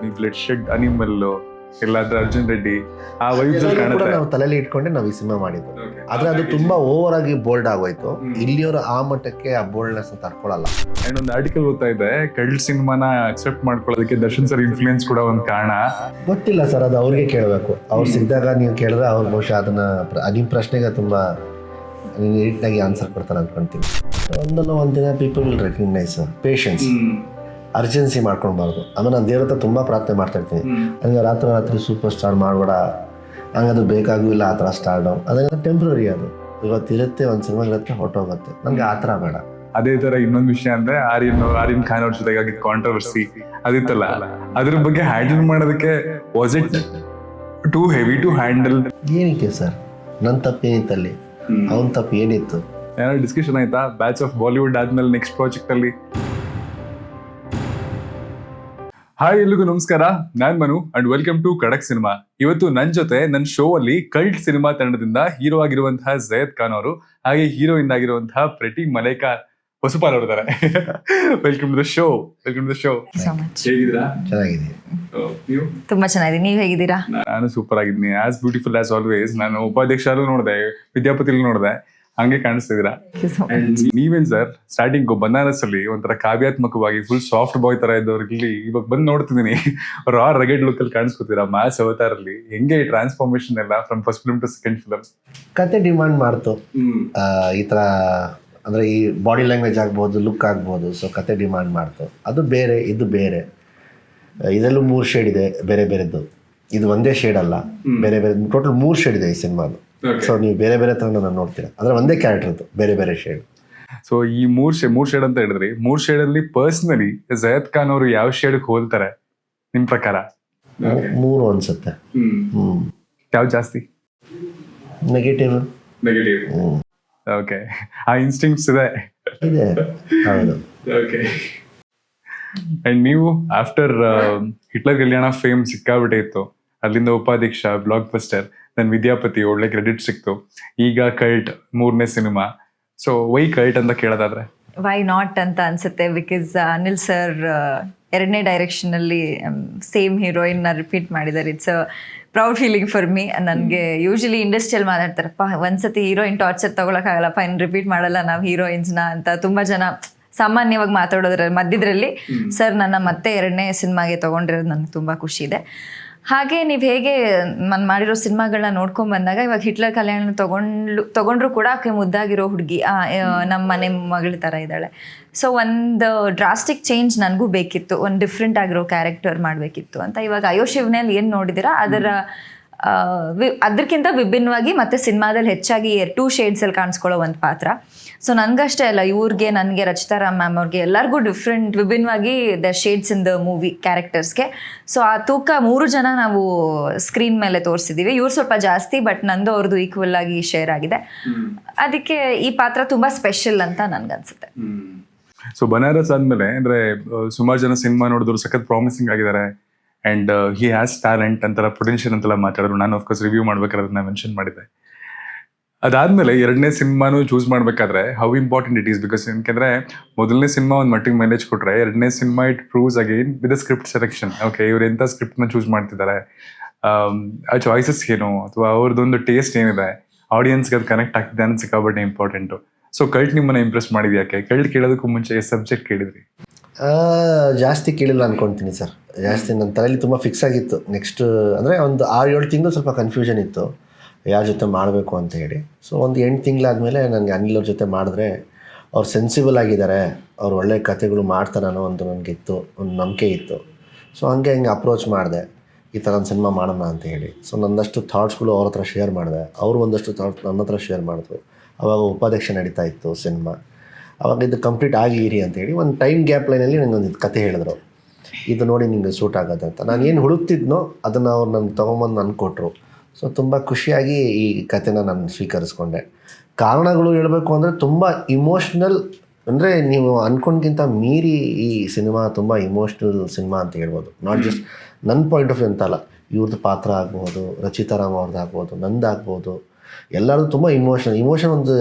ಈ blood shed animal ಎಲ್ಲಾದ್ರೂ ಅರ್ಜುನ್ ರೆಡ್ಡಿ ಆ ವೈಬ್ಸ್ ಕಾಣುತ್ತೆ. ನಾವು ತಲೆಯಲ್ಲಿ ಇಟ್ಕೊಂಡೆ ನಾವು ಈ ಸಿನಿಮಾ ಮಾಡಿದ್ದು. ಆದ್ರೆ ಅದು ತುಂಬಾ ಓವರ್ ಆಗಿ ಬೋಲ್ಡ್ ಆಗೋಯ್ತು. ಇಲ್ಲಿಯವರು ಆ ಮಟ್ಟಕ್ಕೆ ಆ ಬೋಲ್ಡ್ನೆಸ್ ತಡ್ಕೊಳಲ್ಲ. ಅಂಡ್ ಒಂದು ಆರ್ಟಿಕಲ್ ಓದ್ತಾ ಇದೆ, ಕಳ್ಳ ಸಿನಿಮಾನ ಅಕ್ಸೆಪ್ಟ್ ಮಾಡ್ಕೊಳ್ಳೋದಕ್ಕೆ ದರ್ಶನ್ ಸರ್ ಇನ್ಫ್ಲೂಯೆನ್ಸ್ ಕೂಡ ಒಂದು ಕಾರಣ. ಗೊತ್ತಿಲ್ಲ ಸರ್, ಅದು ಅವ್ರಿಗೆ ಕೇಳಬೇಕು. ಅವ್ರು ಸಿಕ್ಕಿದಾಗ ನೀವು ಕೇಳಿದ್ರೆ ಅವ್ರು ಬಹುಶಃ ಅದನ್ನ ನಿಮ್ಮ ಪ್ರಶ್ನೆಗೆ ತುಂಬಾ ನೀಟಾಗಿ ಆನ್ಸರ್ ಕೊಡ್ತಾರೆ ಅನ್ಕೊಂತೀನಿ. ಒಂದಲ್ಲ ಒಂದಿನ people will recognise patience. Urgency ಮಾಡ್ಕೊಳ್ಬಾರ್ದು. ಆಮೇಲೆ ನಾನು ದೇವ್ರ ಹತ್ರ ತುಂಬ ಪ್ರಾರ್ಥನೆ ಮಾಡ್ತಾ ಇರ್ತೀನಿ, ಹಂಗೆ ರಾತ್ರಿ ಸೂಪರ್ ಸ್ಟಾರ್ ಮಾಡಬೇಡ, ಹಂಗದು ಬೇಕಾಗೂ ಇಲ್ಲ ಆ ಥರ ಸ್ಟಾರ್ಡು. ಅದಂದ್ರೆ ಟೆಂಪ್ರರಿ, ಅದು ಇವತ್ತಿರುತ್ತೆ, ಒಂದು ಸಿನಿಮಾ ಇರುತ್ತೆ, ಹೊಟ್ಟೋಗುತ್ತೆ. ನನಗೆ ಆ ಥರ ಬೇಡ. ಅದೇ ತರ ಇನ್ನೊಂದು ವಿಷಯ ಅಂದ್ರೆ ಆರ್ಯನ್ ಖಾನ್ ಅವ್ರ ಜೊತೆಗೆ ಆಗಿದ್ದ ಕಾಂಟ್ರವರ್ಸಿ ಅದಿತ್ತಲ್ಲ, ಅದ್ರ ಬಗ್ಗೆ ಹ್ಯಾಂಡಲ್ ಮಾಡೋದಕ್ಕೆ was it too heavy to handle? ಏನಕ್ಕೆ ಸರ್, ನನ್ನ ತಪ್ಪು ಏನಿತ್ತಲ್ಲಿ, ಅವನ ತಪ್ಪು ಏನಿತ್ತು? ಏನಾದ್ರು ಡಿಸ್ಕಷನ್ ಆಯ್ತಾ ಬ್ಯಾಚ್ ಆಫ್ ಬಾಲಿವುಡ್ ಆದ್ಮೇಲೆ ನೆಕ್ಸ್ಟ್ ಪ್ರಾಜೆಕ್ಟ್ ಅಲ್ಲಿ? ಹಾಯ್, ಎಲ್ರಿಗೂ ನಮಸ್ಕಾರ. ನಾನ್ Manu and welcome to Khadak cinema. ಇವತ್ತು ನನ್ನ ಜೊತೆ ನನ್ನ ಶೋ ಅಲ್ಲಿ ಕಲ್ಟ್ ಸಿನಿಮಾ ತಂಡದಿಂದ ಹೀರೋ ಆಗಿರುವಂತಹ ಜಯದ್ ಖಾನ್ ಅವರು, ಹಾಗೆ ಹೀರೋಯಿನ್ ಆಗಿರುವಂತಹ ಪ್ರತಿ ಮಲೈಕಾ ಹೊಸಪಾಲ್ ಅವರಿದ್ದಾರೆ. Welcome to the show. Welcome to the show. ಹೇಗಿದ್ದೀರಾ? ಚೆನ್ನಾಗಿದೆ. ನೀವು? ತುಂಬಾ ಚೆನ್ನಾಗಿದೆ. ನೀವ್ ಹೇಗಿದ್ದೀರಾ? ನಾನು ಸೂಪರ್ ಆಗಿದ್ದೀನಿ, ಆಸ್ ಬ್ಯೂಟಿಫುಲ್ ಆಸ್ ಆಲ್ವೇಸ್. ನಾನು ಉಪಾಧ್ಯಕ್ಷರು ನೋಡಿದೆ, ವಿದ್ಯಾಪತಿಲಿ ನೋಡಿದೆ, ಹಂಗೆ ಕಾಣಿಸ್ತಿದ್ದೀರಾ. ನೀವೇನ್ ಸರ್, ಸ್ಟಾರ್ಟಿಂಗ್ ಬನಾರಸ್ ಅಲ್ಲಿ ಒಂಥರ ಕಾವ್ಯಾತ್ಮಕವಾಗಿ ಫುಲ್ ಸಾಫ್ಟ್ ಬಾಯ್ ತರ ಇದ್ದವ್ರಿಗೆ ಇವಾಗ ಬಂದು ನೋಡ್ತಿದ್ದೀನಿ ರಾ ರಗೆಡ್ ಲುಕ್ ಅಲ್ಲಿ ಕಾಣಿಸ್ಕೊತೀರಾ ಮಾಸ್ ಅವತಾರಲ್ಲಿ. ಹೆಂಗೆ ಟ್ರಾನ್ಸ್ಫಾರ್ಮೇಶನ್ ಎಲ್ಲ from first film to second film? ಕತೆ ಡಿಮಾಂಡ್ ಮಾಡ್ತು ಈ ಥರ, ಅಂದರೆ ಈ ಬಾಡಿ ಲ್ಯಾಂಗ್ವೇಜ್ ಆಗ್ಬೋದು, ಲುಕ್ ಆಗ್ಬೋದು. ಸೊ ಕತೆ ಡಿಮಾಂಡ್ ಮಾಡ್ತು. ಅದು ಬೇರೆ, ಇದು ಬೇರೆ. ಇದರಲ್ಲೂ 3 ಶೇಡ್ ಇದೆ ಬೇರೆ ಬೇರೆದ್ದು. ಇದು ಒಂದೇ ಶೇಡ್ ಅಲ್ಲ, ಬೇರೆ ಬೇರೆ, ಟೋಟಲ್ 3 ಶೇಡ್ ಇದೆ ಈ ಸಿನಿಮಾದು. ಸೊ ನೀವು ಬೇರೆ ಬೇರೆ ಥರ ನಾನು ನೋಡ್ತೀರಾ, ಅಂದರೆ ಒಂದೇ ಕ್ಯಾರೆಕ್ಟರ್ದು ಬೇರೆ ಬೇರೆ ಶೇಡ್. ಸೊ ಈ ಮೂರ್ ಶೇಡ್ ಅಂತ ಹೇಳಿದ್ರಿ, 3 ಶೇಡ್ ಅಲ್ಲಿ ಪರ್ಸನಲಿ ಜಯದ್ ಖಾನ್ ಅವರು ಯಾವ ಶೇಡ್ ಹೋಲ್ತಾರೆ ನಿಮ್ ಪ್ರಕಾರ? 3 ಅನ್ಸುತ್ತೆ. ಯಾವ ಜಾಸ್ತಿ? ನೆಗೆಟಿವ್. ಓಕೆ, ಆ ಇನ್ಸ್ಟಿಂಕ್ಟ್ಸ್ ಇದೆ. ಹೌದು. ಓಕೆ. ಅಂಡ್ ನೀವು ಆಫ್ಟರ್ ಹಿಟ್ಲರ್ ಕಲ್ಯಾಣ ಫೇಮ್ ಸಿಕ್ಕಾಬಿಟ್ಟೆ ಇತ್ತು, ಅಲ್ಲಿಂದ ಉಪಾಧ್ಯಕ್ಷ, ಬ್ಲಾಕ್ ಬಸ್ಟರ್, ದೆನ್ ವಿದ್ಯಾಪತಿ, ಒಳ್ಳೆ ಕ್ರೆಡಿಟ್ ಸಿಕ್ತು. ಈಗ ಕಲ್ಟ್ 3ನೇ ಸಿನಿಮಾ. ಸೊ ವೈ ಕಲ್ಟ್ ಅಂತ ಕೇಳೋದಾದ್ರೆ? ವೈ ನಾಟ್ ಅಂತ ಅನ್ಸುತ್ತೆ. ಬಿಕಾಸ್ ಅನಿಲ್ ಸರ್ 2ನೇ ಡೈರೆಕ್ಷನ್ ಅಲ್ಲಿ ಸೇಮ್ ಹೀರೋಯಿನ್ ನ ರಿಪೀಟ್ ಮಾಡಿದ್ದಾರೆ. It's a proud feeling for me. ನನಗೆ ಯೂಶಲಿ ಇಂಡಸ್ಟ್ರಿಯಲ್ಲಿ ಮಾತಾಡ್ತಾರಪ್ಪ, ಒಂದ್ಸತಿ ಹೀರೋಯಿನ್ ಟಾರ್ಚರ್ ತಗೊಳಕ್ಕಾಗಲ್ಲಪ್ಪ, ಇನ್ನು ರಿಪೀಟ್ ಮಾಡಲ್ಲ ನಾವು ಹೀರೋಯಿನ್ಸ್ನ ಅಂತ ತುಂಬಾ ಜನ ಸಾಮಾನ್ಯವಾಗಿ ಮಾತಾಡೋದ್ರಲ್ಲಿ ಮಧ್ಯದ್ರಲ್ಲಿ ಸರ್ ನನ್ನ ಮತ್ತೆ 2ನೇ ಸಿನಿಮಾಗೆ ತಗೊಂಡಿರೋದು ನನಗೆ ತುಂಬ ಖುಷಿ ಇದೆ. ಹಾಗೆ ನೀವು ಹೇಗೆ ನಾನು ಮಾಡಿರೋ ಸಿನಿಮಾಗಳನ್ನ ನೋಡ್ಕೊಂಡ್ ಬಂದಾಗ, ಇವಾಗ ಹಿಟ್ಲರ್ ಕಲ್ಯಾಣ ತಗೊಂಡ್ರು ಕೂಡ ಆಕೆ ಮುದ್ದಾಗಿರೋ ಹುಡುಗಿ, ನಮ್ಮ ಮನೆ ಮಗಳ ಥರ ಇದ್ದಾಳೆ. ಸೊ ಒಂದು ಡ್ರಾಸ್ಟಿಕ್ ಚೇಂಜ್ ನನಗೂ ಬೇಕಿತ್ತು, ಒಂದು ಡಿಫ್ರೆಂಟ್ ಆಗಿರೋ ಕ್ಯಾರೆಕ್ಟರ್ ಮಾಡಬೇಕಿತ್ತು ಅಂತ. ಇವಾಗ ಅಯೋ ಶಿವನಲ್ಲಿ ಏನು ನೋಡಿದಿರಾ ಅದಕ್ಕಿಂತ ವಿಭಿನ್ನವಾಗಿ ಮತ್ತೆ ಸಿನಿಮಾದಲ್ಲಿ ಹೆಚ್ಚಾಗಿ 2 ಶೇಡ್ಸಲ್ಲಿ ಕಾಣಿಸ್ಕೊಳ್ಳೋ ಒಂದು ಪಾತ್ರ. ಸೊ ನನಗಷ್ಟೇ ಅಲ್ಲ, ಇವ್ರಿಗೆ, ನನಗೆ, ರಚಿತಾ ರಾಮ್ ಮ್ಯಾಮ್ ಅವ್ರಿಗೆ ಎಲ್ಲರಿಗೂ ವಿಭಿನ್ನವಾಗಿ the shades in the movie ಕ್ಯಾರೆಕ್ಟರ್ಸ್ಗೆ. ಸೊ ಆ ತೂಕ 3 ಜನ ನಾವು ಸ್ಕ್ರೀನ್ ಮೇಲೆ ತೋರಿಸಿದ್ದೀವಿ. ಇವ್ರು ಸ್ವಲ್ಪ ಜಾಸ್ತಿ, ಬಟ್ ನಂದು ಅವ್ರದ್ದು ಈಕ್ವಲ್ ಆಗಿ ಶೇರ್ ಆಗಿದೆ. ಅದಕ್ಕೆ ಈ ಪಾತ್ರ ತುಂಬ ಸ್ಪೆಷಲ್ ಅಂತ ನನ್ಗನ್ಸುತ್ತೆ. ಸೊ ಬನಾರಸ್ ಆದ್ಮೇಲೆ ಅಂದ್ರೆ ಸುಮಾರು ಜನ ಸಿನಿಮಾ ನೋಡಿದ್ರು ಸಖತ್ ಪ್ರಾಮಿಸಿಂಗ್ ಆಗಿದ್ದಾರೆ, ಅಂಡ್ ಹಿ ಹ್ಯಾಸ್ ಟ್ಯಾಲೆಂಟ್ ಅಂತೆಲ್ಲ, ಪೊಟೆನ್ಷಿಯಲ್ ಅಂತೆಲ್ಲ ಮಾತಾಡಿದ್ರು. ನಾನು ಆಫ್ಕೋರ್ಸ್ ರಿವ್ಯೂ ಮಾಡ್ಬೇಕಾದ್ರೆ ಅದನ್ನ ಮೆನ್ಷನ್ ಮಾಡಿದ್ದೆ. ಅದಾದ್ಮೇಲೆ 2ನೇ ಸಿನಿಮಾನು ಚೂಸ್ ಮಾಡ್ಬೇಕಾದ್ರೆ how important it is, because ಯಾಕೆಂದ್ರೆ ಮೊದಲನೇ ಸಿನಿಮಾ ಒಂದು ಮಟ್ಟಿಗೆ ಮೈಲೇಜ್ ಕೊಟ್ರೆ, 2ನೇ cinema it proves again with the script selection. Okay, ಇವ್ರು ಎಂಥ ಸ್ಕ್ರಿಪ್ಟ್ನ ಚೂಸ್ ಮಾಡ್ತಿದ್ದಾರೆ, ಆ ಚಾಯ್ಸಸ್ ಏನು, ಅಥವಾ ಅವ್ರದ್ದೊಂದು ಟೇಸ್ಟ್ ಏನಿದೆ, ಆಡಿಯನ್ಸ್ಗೆ ಅದು ಕನೆಕ್ಟ್ ಆಗ್ತಿದೆ ಅನ್ನೋದು ಸಿಕ್ಕಾಬಟ್ಟೆ ಇಂಪಾರ್ಟೆಂಟು. ಸೊ ಕಲ್ಟ್ ನಿಮ್ಮನ್ನ ಇಂಪ್ರೆಸ್ ಮಾಡಿದ್ಯಾ? ಯಾಕೆ ಕಲ್ಟ್ ಕೇಳೋದಕ್ಕೂ ಮುಂಚೆ ಸಬ್ಜೆಕ್ಟ್ ಕೇಳಿದ್ರಿ? ಜಾಸ್ತಿ ಕೇಳಿಲ್ಲ ಅನ್ಕೊಳ್ತೀನಿ ಸರ್. ಜಾಸ್ತಿ ನನ್ನ ತಲೆಯಲ್ಲಿ ತುಂಬ ಫಿಕ್ಸ್ ಆಗಿತ್ತು. ನೆಕ್ಸ್ಟ್ ಅಂದರೆ ಒಂದು 6-7 ತಿಂಗಳು ಸ್ವಲ್ಪ ಕನ್ಫ್ಯೂಷನ್ ಇತ್ತು ಯಾರ ಜೊತೆ ಮಾಡಬೇಕು ಅಂತ ಹೇಳಿ. ಸೊ ಒಂದು 8 ತಿಂಗಳಾದಮೇಲೆ ನನಗೆ ಅನಿಲ್ ಅವ್ರ ಜೊತೆ ಮಾಡಿದ್ರೆ ಅವ್ರು ಸೆನ್ಸಿಬಲ್ ಆಗಿದ್ದಾರೆ, ಅವ್ರು ಒಳ್ಳೆ ಕಥೆಗಳು ಮಾಡ್ತಾರೆ ಅನ್ನೋ ಒಂದು ನನಗಿತ್ತು, ಒಂದು ನಂಬಿಕೆ ಇತ್ತು. ಸೊ ಹಂಗೆ ಅಪ್ರೋಚ್ ಮಾಡಿದೆ, ಈ ಥರ ಒಂದು ಸಿನಿಮಾ ಮಾಡೋಣ ಅಂತ ಹೇಳಿ. ಸೊ ನನ್ನಷ್ಟು ಥಾಟ್ಸ್ಗಳು ಅವ್ರ ಹತ್ರ ಶೇರ್ ಮಾಡಿದೆ, ಅವರು ಒಂದಷ್ಟು ಥಾಟ್ಸ್ ನನ್ನ ಹತ್ರ ಶೇರ್ ಮಾಡಿದ್ರು. ಆವಾಗ ಉಪಾಧ್ಯಕ್ಷ ನಡೀತಾ ಇತ್ತು ಸಿನಿಮಾ. ಆವಾಗ ಇದು ಕಂಪ್ಲೀಟ್ ಆಗಿರಿ ಅಂತ ಹೇಳಿ ಒಂದು ಟೈಮ್ ಗ್ಯಾಪ್ ಲೈನಲ್ಲಿ ನನಗೊಂದು ಕತೆ ಹೇಳಿದ್ರು, ಇದು ನೋಡಿ ನಿಮಗೆ ಸೂಟ್ ಆಗೋದು ಅಂತ. ನಾನು ಏನು ಹುಡುಕ್ತಿದ್ನೋ ಅದನ್ನು ಅವ್ರು ನನಗೆ ತೊಗೊಂಬಂದು ನನಗೆ ಕೊಟ್ಟರು. ಸೊ ತುಂಬ ಖುಷಿಯಾಗಿ ಈ ಕತೆನ ನಾನು ಸ್ವೀಕರಿಸ್ಕೊಂಡೆ. ಕಾರಣಗಳು ಹೇಳಬೇಕು ಅಂದರೆ ತುಂಬ ಇಮೋಷ್ನಲ್, ಅಂದರೆ ನೀವು ಅಂದ್ಕೊಂಡ್ಗಿಂತ ಮೀರಿ ಈ ಸಿನಿಮಾ ತುಂಬ ಇಮೋಷ್ನಲ್ ಸಿನಿಮಾ ಅಂತ ಹೇಳ್ಬೋದು. ನಾಟ್ ಜಸ್ಟ್ ನನ್ನ ಪಾಯಿಂಟ್ ಆಫ್ ವ್ಯೂ ಅಂತಲ್ಲ, ಇವ್ರದ್ದು ಪಾತ್ರ ಆಗ್ಬೋದು, ರಚಿತಾ ರಾಮ್ ಅವ್ರದ್ದು ಆಗ್ಬೋದು, ನಂದಾಗ್ಬೋದು, ಎಲ್ಲರದು ತುಂಬ ಇಮೋಷನ್ ಒಂದು